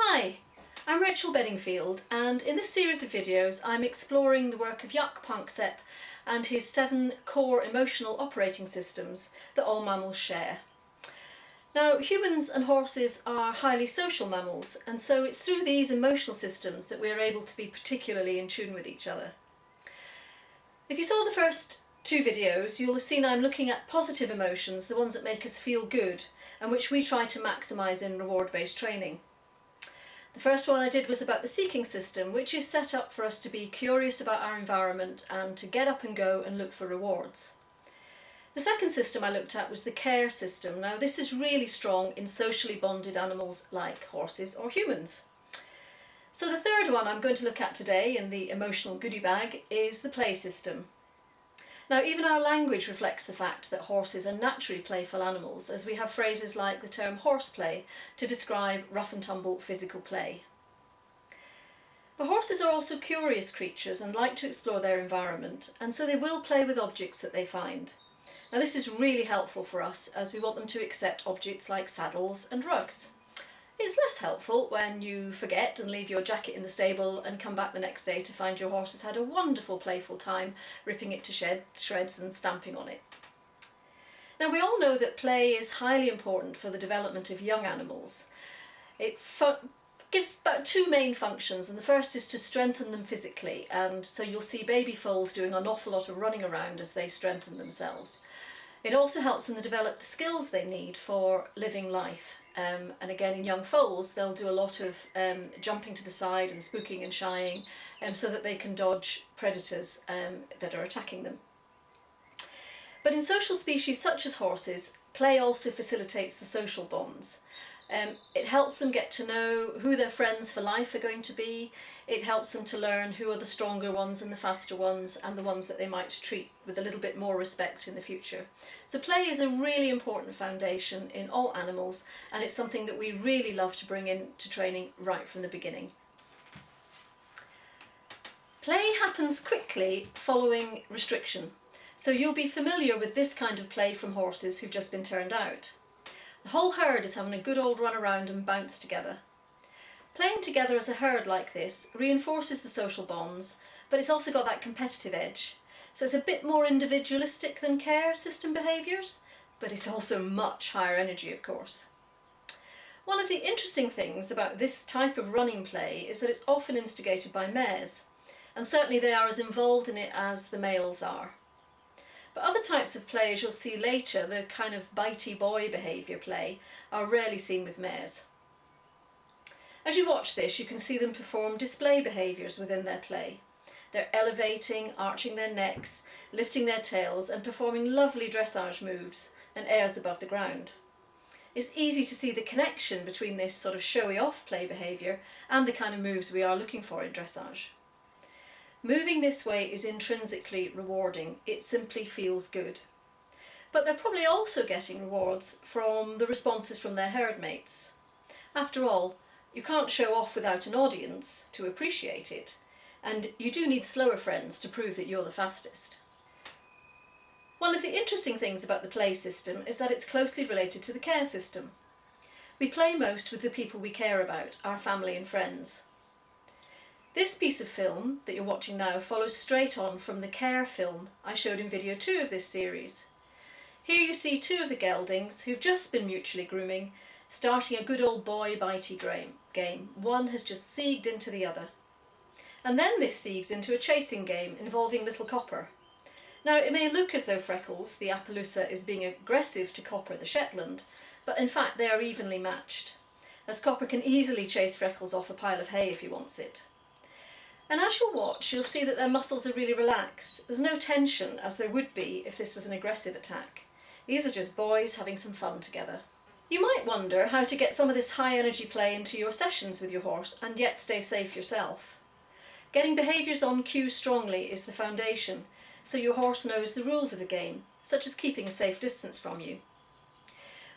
Hi, I'm Rachel Bedingfield, and in this series of videos I'm exploring the work of Jaak Panksepp and his 7 core emotional operating systems that all mammals share. Now, humans and horses are highly social mammals, and so it's through these emotional systems that we're able to be particularly in tune with each other. If you saw the first 2 videos, you'll have seen I'm looking at positive emotions, the ones that make us feel good, and which we try to maximise in reward-based training. The first one I did was about the seeking system, which is set up for us to be curious about our environment and to get up and go and look for rewards. The second system I looked at was the care system. Now, this is really strong in socially bonded animals like horses or humans. So the third one I'm going to look at today in the emotional goodie bag is the play system. Now, even our language reflects the fact that horses are naturally playful animals, as we have phrases like the term horseplay to describe rough and tumble physical play. But horses are also curious creatures and like to explore their environment, and so they will play with objects that they find. Now, this is really helpful for us as we want them to accept objects like saddles and rugs. It's less helpful when you forget and leave your jacket in the stable and come back the next day to find your horse has had a wonderful playful time ripping it to shreds and stamping on it. Now, we all know that play is highly important for the development of young animals. It gives about 2 main functions, and the first is to strengthen them physically, and so you'll see baby foals doing an awful lot of running around as they strengthen themselves. It also helps them to develop the skills they need for living life. And again, in young foals, they'll do a lot of jumping to the side and spooking and shying so that they can dodge predators that are attacking them. But in social species such as horses, play also facilitates the social bonds. It helps them get to know who their friends for life are going to be. It helps them to learn who are the stronger ones and the faster ones and the ones that they might treat with a little bit more respect in the future. So play is a really important foundation in all animals, and it's something that we really love to bring into training right from the beginning. Play happens quickly following restriction. So you'll be familiar with this kind of play from horses who've just been turned out. The whole herd is having a good old run around and bounce together. Playing together as a herd like this reinforces the social bonds, but it's also got that competitive edge. So it's a bit more individualistic than care system behaviours, but it's also much higher energy, of course. One of the interesting things about this type of running play is that it's often instigated by mares, and certainly they are as involved in it as the males are. But other types of play, as you'll see later, the kind of bitey boy behaviour play, are rarely seen with mares. As you watch this, you can see them perform display behaviours within their play. They're elevating, arching their necks, lifting their tails and performing lovely dressage moves and airs above the ground. It's easy to see the connection between this sort of showy off play behaviour and the kind of moves we are looking for in dressage. Moving this way is intrinsically rewarding. It simply feels good. But they're probably also getting rewards from the responses from their herd mates. After all, you can't show off without an audience to appreciate it, and you do need slower friends to prove that you're the fastest. One of the interesting things about the play system is that it's closely related to the care system. We play most with the people we care about, our family and friends. This piece of film that you're watching now follows straight on from the care film I showed in video 2 of this series. Here you see 2 of the geldings who've just been mutually grooming, starting a good old boy bitey game. One has just seeged into the other. And then this seeks into a chasing game involving little Copper. Now, it may look as though Freckles, the Appaloosa, is being aggressive to Copper, the Shetland, but in fact they are evenly matched, as Copper can easily chase Freckles off a pile of hay if he wants it. And as you'll watch, you'll see that their muscles are really relaxed. There's no tension, as there would be if this was an aggressive attack. These are just boys having some fun together. You might wonder how to get some of this high energy play into your sessions with your horse and yet stay safe yourself. Getting behaviours on cue strongly is the foundation, so your horse knows the rules of the game, such as keeping a safe distance from you.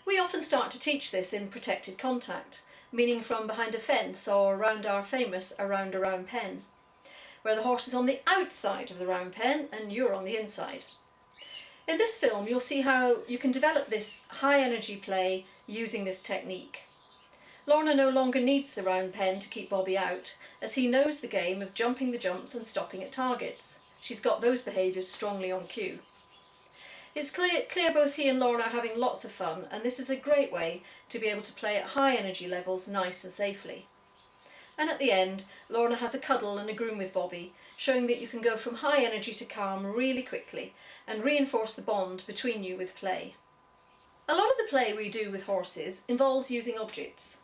We often start to teach this in protected contact, meaning from behind a fence or around our famous around a round pen, where the horse is on the outside of the round pen and you're on the inside. In this film, you'll see how you can develop this high energy play using this technique. Lorna no longer needs the round pen to keep Bobby out, as he knows the game of jumping the jumps and stopping at targets. She's got those behaviours strongly on cue. It's clear both he and Lorna are having lots of fun, and this is a great way to be able to play at high energy levels nice and safely. And at the end, Lorna has a cuddle and a groom with Bobby, showing that you can go from high energy to calm really quickly and reinforce the bond between you with play. A lot of the play we do with horses involves using objects.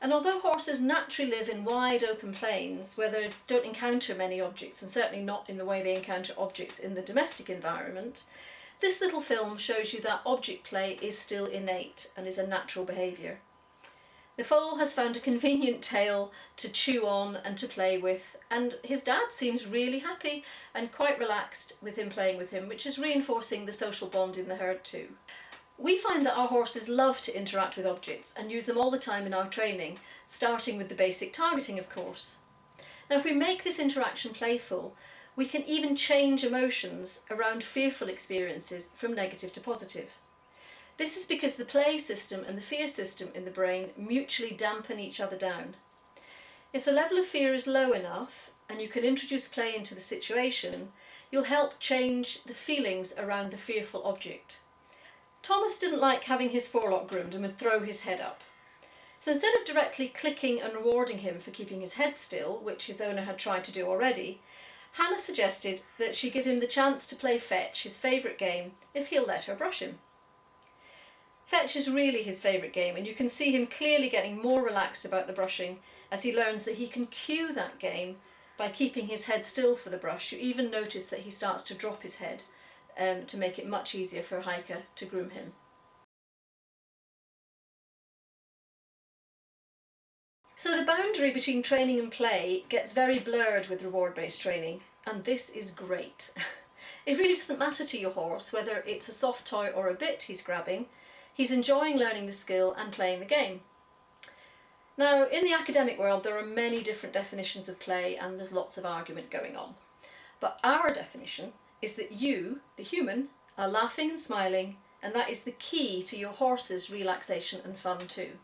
And although horses naturally live in wide open plains where they don't encounter many objects, and certainly not in the way they encounter objects in the domestic environment, this little film shows you that object play is still innate and is a natural behaviour. The foal has found a convenient tail to chew on and to play with, and his dad seems really happy and quite relaxed with him playing with him, which is reinforcing the social bond in the herd too. We find that our horses love to interact with objects and use them all the time in our training, starting with the basic targeting, of course. Now, if we make this interaction playful, we can even change emotions around fearful experiences from negative to positive. This is because the play system and the fear system in the brain mutually dampen each other down. If the level of fear is low enough and you can introduce play into the situation, you'll help change the feelings around the fearful object. Thomas didn't like having his forelock groomed and would throw his head up. So instead of directly clicking and rewarding him for keeping his head still, which his owner had tried to do already, Hannah suggested that she give him the chance to play fetch, his favourite game, if he'll let her brush him. Fetch is really his favourite game, and you can see him clearly getting more relaxed about the brushing as he learns that he can cue that game by keeping his head still for the brush. You even notice that he starts to drop his head to make it much easier for Heike to groom him. So the boundary between training and play gets very blurred with reward-based training, and this is great. It really doesn't matter to your horse whether it's a soft toy or a bit he's grabbing. He's enjoying learning the skill and playing the game. Now, in the academic world, there are many different definitions of play and there's lots of argument going on. But our definition is that you, the human, are laughing and smiling, and that is the key to your horse's relaxation and fun too.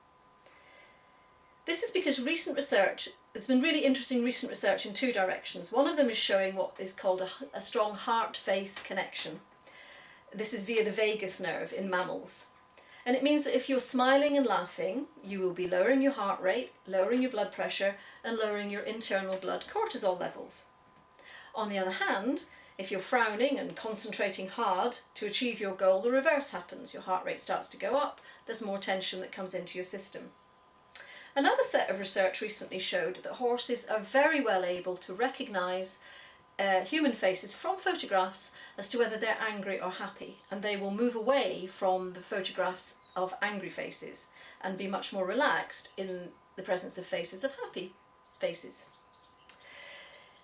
This is because there's been really interesting recent research in two directions. One of them is showing what is called a strong heart-face connection. This is via the vagus nerve in mammals. And it means that if you're smiling and laughing, you will be lowering your heart rate, lowering your blood pressure, and lowering your internal blood cortisol levels. On the other hand, if you're frowning and concentrating hard to achieve your goal, the reverse happens. Your heart rate starts to go up, there's more tension that comes into your system. Another set of research recently showed that horses are very well able to recognise human faces from photographs as to whether they're angry or happy, and they will move away from the photographs of angry faces and be much more relaxed in the presence of faces of happy faces.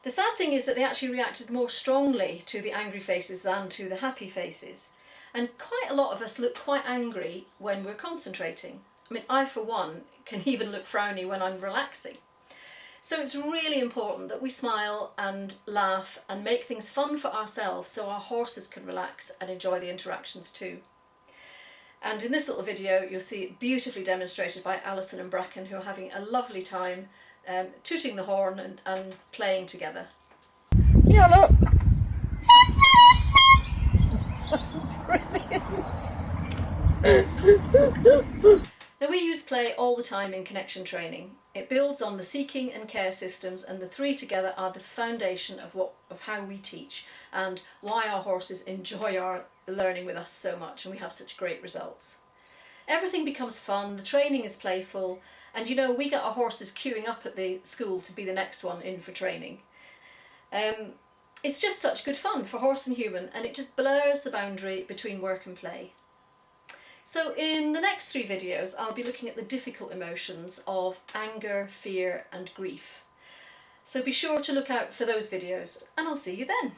The sad thing is that they actually reacted more strongly to the angry faces than to the happy faces, and quite a lot of us look quite angry when we're concentrating. I mean, I for one can even look frowny when I'm relaxing. So it's really important that we smile and laugh and make things fun for ourselves so our horses can relax and enjoy the interactions too. And in this little video you'll see it beautifully demonstrated by Alison and Bracken, who are having a lovely time tooting the horn and playing together. Yeah, look! Brilliant! Now, we use play all the time in connection training. It builds on the seeking and care systems, and the three together are the foundation of how we teach and why our horses enjoy our learning with us so much and we have such great results. Everything becomes fun, the training is playful, and you know, we get our horses queuing up at the school to be the next one in for training. It's just such good fun for horse and human, and it just blurs the boundary between work and play. So in the next 3 videos, I'll be looking at the difficult emotions of anger, fear and grief. So be sure to look out for those videos, and I'll see you then.